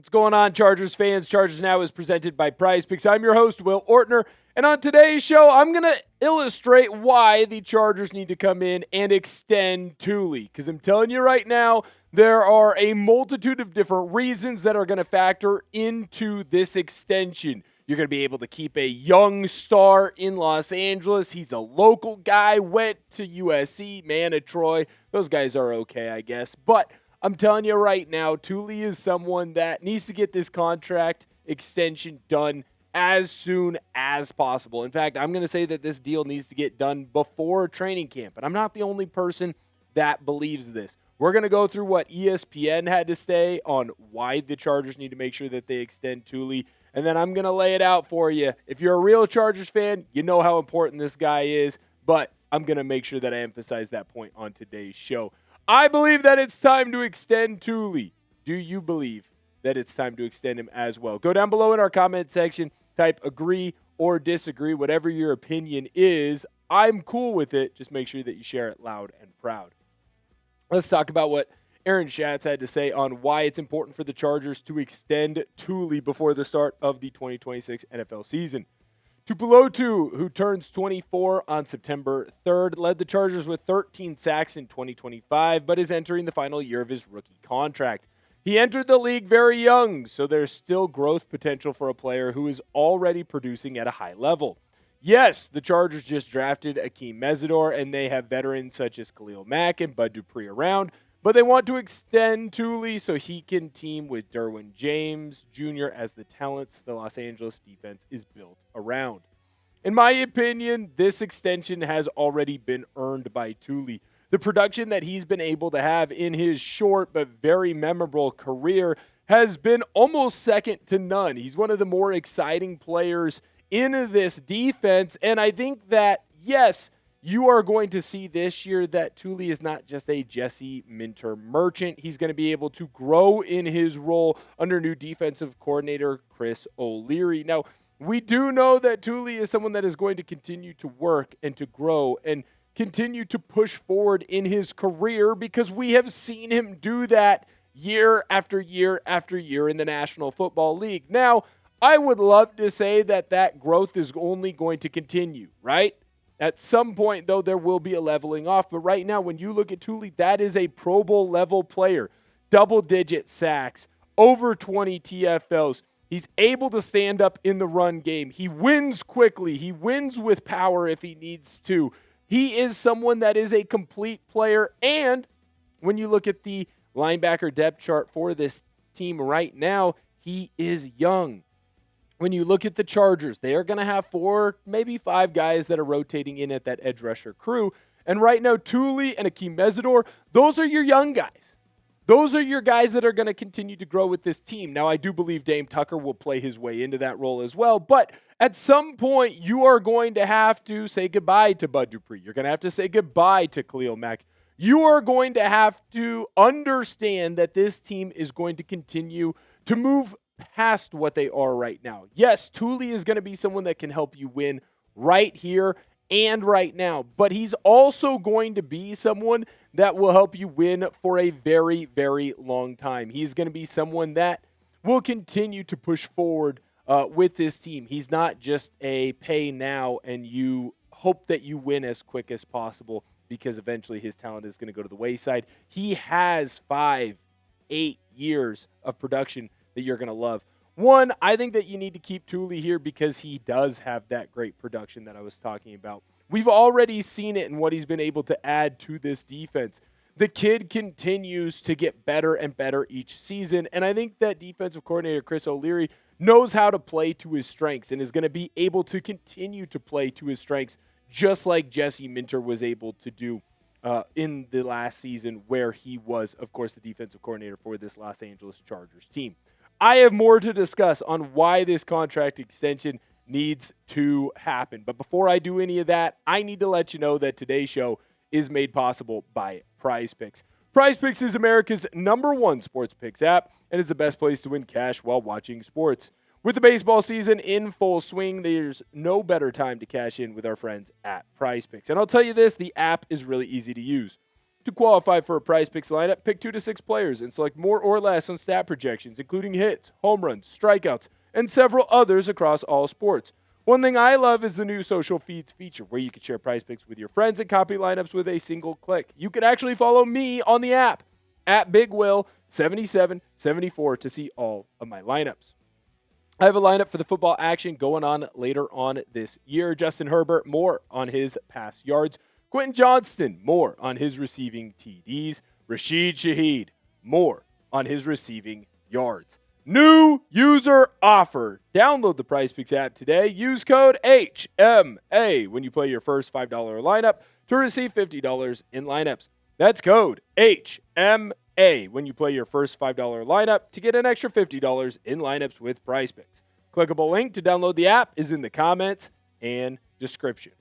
What's going on, Chargers fans? Chargers Now is presented by PrizePicks. I'm your host, Will Ortner, and on today's show, I'm going to illustrate why the Chargers need to come in and extend Tuli, because I'm telling you right now, there are a multitude of different reasons that are going to factor into this extension. You're going to be able to keep a young star in Los Angeles. He's a local guy, went to USC, man at Troy. Those guys are okay, I guess, but I'm telling you right now, Tuli is someone that needs to get this contract extension done as soon as possible. In fact, I'm going to say that this deal needs to get done before training camp, and I'm not the only person that believes this. We're going to go through what ESPN had to say on why the Chargers need to make sure that they extend Tuli, and then I'm going to lay it out for you. If you're a real Chargers fan, you know how important this guy is, but I'm going to make sure that I emphasize that point on today's show. I believe that it's time to extend Tuli. Do you believe that it's time to extend him as well? Go down below in our comment section, type agree or disagree, whatever your opinion is. I'm cool with it. Just make sure that you share it loud and proud. Let's talk about what Aaron Schatz had to say on why it's important for the Chargers to extend Tuli before the start of the 2026 NFL season. Tuipulotu, who turns 24 on September 3rd, led the Chargers with 13 sacks in 2025, but is entering the final year of his rookie contract. He entered the league very young, so there's still growth potential for a player who is already producing at a high level. Yes, the Chargers just drafted Akheem Mesidor, and they have veterans such as Khalil, Mack, and Dupree around, but they want to extend Tuli so he can team with Derwin James Jr. as the talents the Los Angeles defense is built around. In my opinion, this extension has already been earned by Tuli. The production that he's been able to have in his short but very memorable career has been almost second to none. He's one of the more exciting players in this defense, and I think that, yes, you are going to see this year that Tuli is not just a Jesse Minter merchant. He's going to be able to grow in his role under new defensive coordinator Chris O'Leary. Now, we do know that Tuli is someone that is going to continue to work and to grow and continue to push forward in his career because we have seen him do that year after year after year in the National Football League. Now, I would love to say that that growth is only going to continue, right? At some point, though, there will be a leveling off. But right now, when you look at Tuli, that is a Pro Bowl level player. Double-digit sacks, over 20 TFLs. He's able to stand up in the run game. He wins quickly. He wins with power if he needs to. He is someone that is a complete player. And when you look at the linebacker depth chart for this team right now, he is young. When you look at the Chargers, they are going to have 4, maybe 5 guys that are rotating in at that edge rusher crew. And right now, Tuli and Akheem Mesidor, those are your young guys. Those are your guys that are going to continue to grow with this team. Now, I do believe Dame Tucker will play his way into that role as well. But at some point, you are going to have to say goodbye to Dupree. You're going to have to say goodbye to Khalil Mack. You are going to have to understand that this team is going to continue to move past what they are right now. Yes, Tuli is going to be someone that can help you win right here and right now, but he's also going to be someone that will help you win for a very, very long time. He's going to be someone that will continue to push forward with this team. He's not just a pay now and you hope that you win as quick as possible because eventually his talent is going to go to the wayside. He has 5, 8 years of production that you're going to love. One, I think that you need to keep Tuli here because he does have that great production that I was talking about. We've already seen it in what he's been able to add to this defense. The kid continues to get better and better each season, and I think that defensive coordinator Chris O'Leary knows how to play to his strengths and is going to be able to continue to play to his strengths just like Jesse Minter was able to do in the last season where he was, of course, the defensive coordinator for this Los Angeles Chargers team. I have more to discuss on why this contract extension needs to happen. But before I do any of that, I need to let you know that today's show is made possible by PrizePicks. PrizePicks is America's #1 sports picks app and is the best place to win cash while watching sports. With the baseball season in full swing, there's no better time to cash in with our friends at PrizePicks. And I'll tell you this, the app is really easy to use. To qualify for a PrizePicks lineup, pick 2 to 6 players and select more or less on stat projections, including hits, home runs, strikeouts, and several others across all sports. One thing I love is the new social feeds feature where you can share PrizePicks with your friends and copy lineups with a single click. You can actually follow me on the app at BigWill7774 to see all of my lineups. I have a lineup for the football action going on later on this year. Justin Herbert, more on his pass yards. Quentin Johnston, more on his receiving TDs. Rashid Shaheed, more on his receiving yards. New user offer. Download the PrizePicks app today. Use code HMA when you play your first $5 lineup to receive $50 in lineups. That's code HMA when you play your first $5 lineup to get an extra $50 in lineups with PrizePicks. Clickable link to download the app is in the comments and description.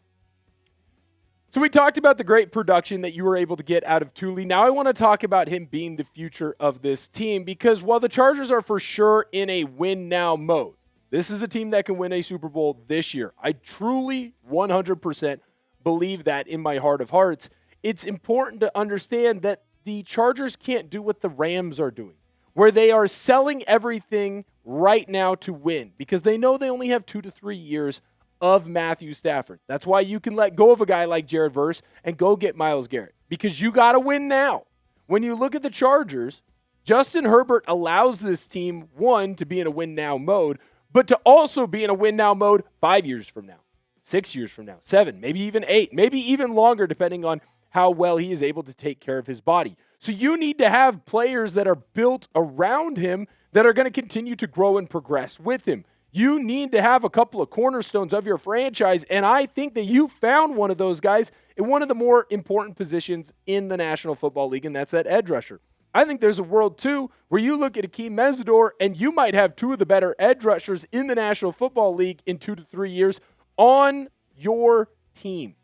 So we talked about the great production that you were able to get out of Tuli. Now I want to talk about him being the future of this team because while the Chargers are for sure in a win-now mode, this is a team that can win a Super Bowl this year. I truly 100% believe that in my heart of hearts. It's important to understand that the Chargers can't do what the Rams are doing, where they are selling everything right now to win because they know they only have 2 to 3 years of Matthew Stafford. That's why you can let go of a guy like Jared Verse and go get Myles Garrett because you got to win now. When you look at the Chargers, Justin Herbert allows this team, one, to be in a win-now mode, but to also be in a win-now mode 5 years from now, 6 years from now, 7, maybe even 8, maybe even longer, depending on how well he is able to take care of his body. So you need to have players that are built around him that are going to continue to grow and progress with him. You need to have a couple of cornerstones of your franchise, and I think that you found one of those guys in one of the more important positions in the National Football League, and that's that edge rusher. I think there's a world, too, where you look at Akheem Mesidor, and you might have 2 of the better edge rushers in the National Football League in 2 to 3 years on your team,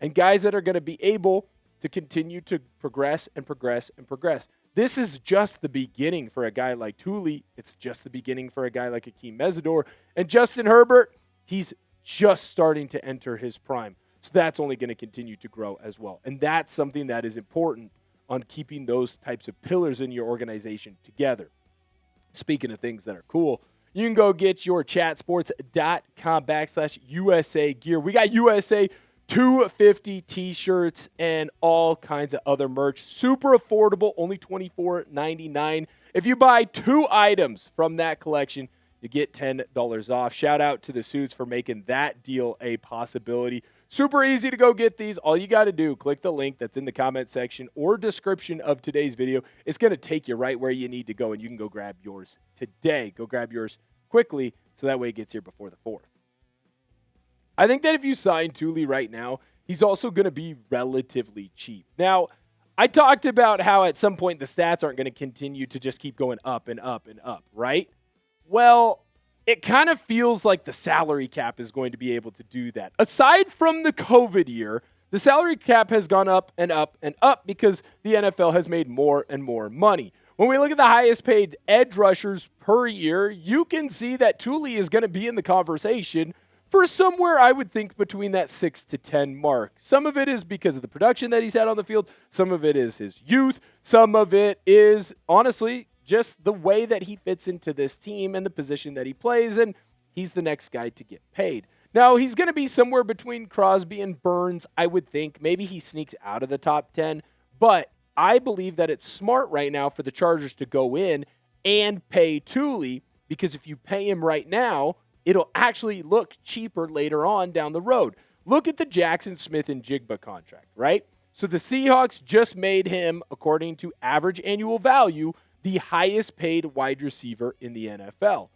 and guys that are going to be able to continue to progress and progress and progress. This is just the beginning for a guy like Tuli. It's just the beginning for a guy like Akheem Mesidor. And Justin Herbert, he's just starting to enter his prime. So that's only going to continue to grow as well. And that's something that is important on keeping those types of pillars in your organization together. Speaking of things that are cool, you can go get your chatsports.com/USA gear. We got USA 250 t-shirts and all kinds of other merch. Super affordable, only $24.99. If you buy 2 items from that collection, you get $10 off. Shout out to the Suits for making that deal a possibility. Super easy to go get these. All you got to do, click the link that's in the comment section or description of today's video. It's going to take you right where you need to go, and you can go grab yours today. Go grab yours quickly so that way it gets here before the 4th. I think that if you sign Tuli right now, he's also going to be relatively cheap. Now, I talked about how at some point the stats aren't going to continue to just keep going up and up and up, right? Well, it kind of feels like the salary cap is going to be able to do that. Aside from the COVID year, the salary cap has gone up and up and up because the NFL has made more and more money. When we look at the highest paid edge rushers per year, you can see that Tuli is going to be in the conversation for somewhere I would think between that 6 to 10 mark. Some of it is because of the production that he's had on the field. Some of it is his youth. Some of it is, honestly, just the way that he fits into this team and the position that he plays, and he's the next guy to get paid. Now, he's going to be somewhere between Crosby and Burns, I would think. Maybe he sneaks out of the top 10, but I believe that it's smart right now for the Chargers to go in and pay Tuli, because if you pay him right now, it'll actually look cheaper later on down the road. Look at the Jackson Smith and Jigba contract, right? So the Seahawks just made him, according to average annual value, the highest paid wide receiver in the NFL.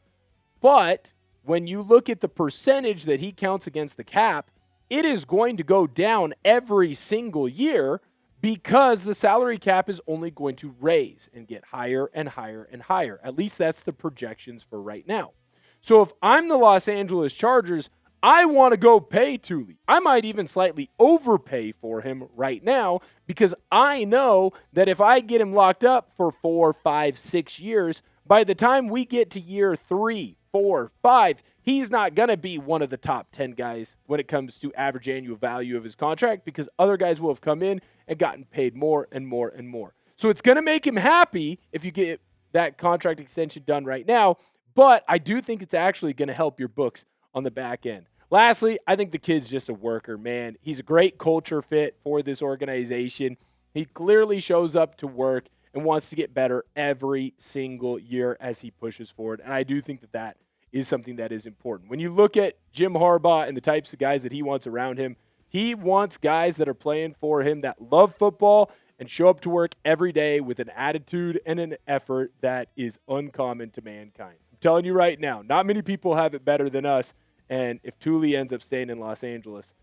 But when you look at the percentage that he counts against the cap, it is going to go down every single year because the salary cap is only going to raise and get higher and higher and higher. At least that's the projections for right now. So if I'm the Los Angeles Chargers, I want to go pay Tuli. I might even slightly overpay for him right now because I know that if I get him locked up for 4, 5, 6 years, by the time we get to year 3, 4, 5. He's not going to be one of the top 10 guys when it comes to average annual value of his contract because other guys will have come in and gotten paid more and more and more. So it's going to make him happy if you get that contract extension done right now, but I do think it's actually going to help your books on the back end. Lastly, I think the kid's just a worker, man. He's a great culture fit for this organization. He clearly shows up to work and wants to get better every single year as he pushes forward. And I do think that that is something that is important. When you look at Jim Harbaugh and the types of guys that he wants around him, he wants guys that are playing for him that love football and show up to work every day with an attitude and an effort that is uncommon to mankind. I'm telling you right now, not many people have it better than us. And if Tuli ends up staying in Los Angeles,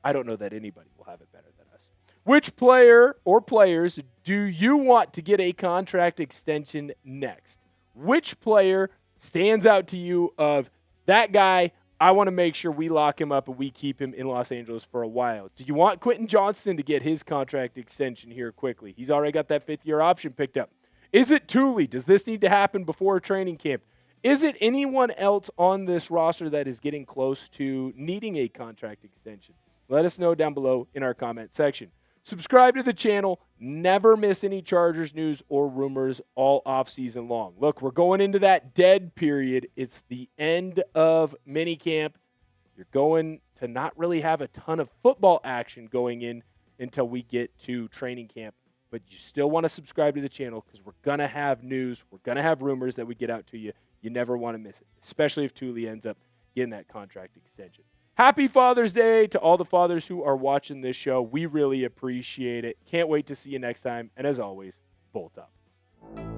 I don't know that anybody will have it better than us. Which player or players do you want to get a contract extension next? Which player stands out to you of that guy? I want to make sure we lock him up and we keep him in Los Angeles for a while. Do you want Quentin Johnston to get his contract extension here quickly? He's already got that 5th-year option picked up. Is it Tuli? Does this need to happen before training camp? Is it anyone else on this roster that is getting close to needing a contract extension? Let us know down below in our comment section. Subscribe to the channel. Never miss any Chargers news or rumors all offseason long. Look, we're going into that dead period. It's the end of minicamp. You're going to not really have a ton of football action going in until we get to training camp. But you still want to subscribe to the channel because we're going to have news. We're going to have rumors that we get out to you. You never want to miss it, especially if Tuli ends up getting that contract extension. Happy Father's Day to all the fathers who are watching this show. We really appreciate it. Can't wait to see you next time. And as always, bolt up.